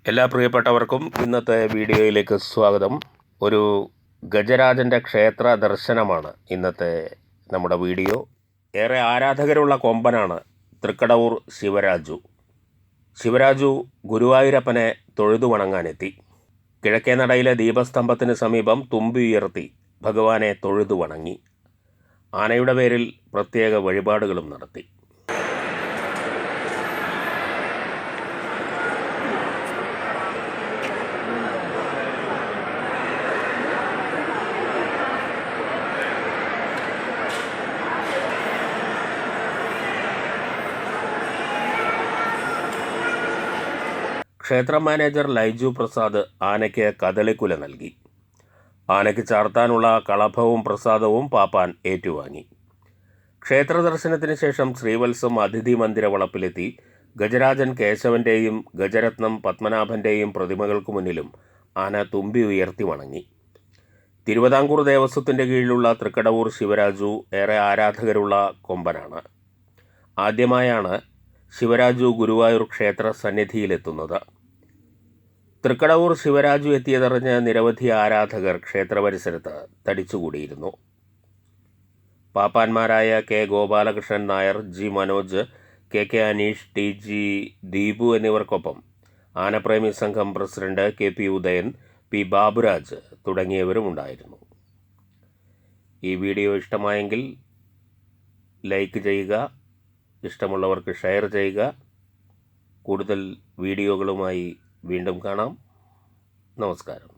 എല്ലാ പ്രിയപ്പെട്ടവർക്കും ഇന്നത്തെ വീഡിയോയിലേക്ക് സ്വാഗതം. ഒരു ഗജരാജൻ്റെ ക്ഷേത്ര ദർശനമാണ് ഇന്നത്തെ നമ്മുടെ വീഡിയോ. ഏറെ ആരാധകരുള്ള കൊമ്പനാണ് തൃക്കടവൂർ ശിവരാജു. ശിവരാജു ഗുരുവായൂരപ്പനെ തൊഴുതു വണങ്ങാനെത്തി. കിഴക്കേ നടയിലെ ദീപസ്തംഭത്തിന് സമീപം തുമ്പി ഉയർത്തി ഭഗവാനെ തൊഴുതു വണങ്ങി. ആനയുടെ പേരിൽ പ്രത്യേക വഴിപാടുകളും നടത്തി. ക്ഷേത്ര മാനേജർ ലൈജു പ്രസാദ് ആനയ്ക്ക് കദളിക്കുല നൽകി. ആനയ്ക്ക് ചാർത്താനുള്ള കളഭവും പ്രസാദവും പാപ്പാൻ ഏറ്റുവാങ്ങി. ക്ഷേത്ര ദർശനത്തിന് ശേഷം ശ്രീവത്സം അതിഥി മന്ദിര വളപ്പിലെത്തി ഗജരാജൻ കേശവൻ്റെയും ഗജരത്നം പത്മനാഭൻ്റെയും പ്രതിമകൾക്ക് മുന്നിലും ആന തുമ്പി ഉയർത്തി വണങ്ങി. തിരുവിതാംകൂർ ദേവസ്വത്തിൻ്റെ കീഴിലുള്ള തൃക്കടവൂർ ശിവരാജു ഏറെ ആരാധകരുള്ള കൊമ്പനാണ്. ആദ്യമായാണ് ശിവരാജു ഗുരുവായൂർ ക്ഷേത്ര സന്നിധിയിലെത്തുന്നത്. തൃക്കടവൂർ ശിവരാജു എത്തിയതറിഞ്ഞ് നിരവധി ആരാധകർ ക്ഷേത്ര പരിസരത്ത് തടിച്ചുകൂടിയിരുന്നു. പാപ്പാന്മാരായ K Gopalakrishnan Nair, G Manoj, K Aneesh, T Deepu എന്നിവർക്കൊപ്പം ആനപ്രേമി സംഘം president K Udayan, P Baburaj തുടങ്ങിയവരും ഉണ്ടായിരുന്നു. ഈ വീഡിയോ ഇഷ്ടമായെങ്കിൽ ലൈക്ക് ചെയ്യുക, ഇഷ്ടമുള്ളവർക്ക് ഷെയർ ചെയ്യുക. കൂടുതൽ വീഡിയോകളുമായി വീണ്ടും കാണാം. നമസ്കാരം.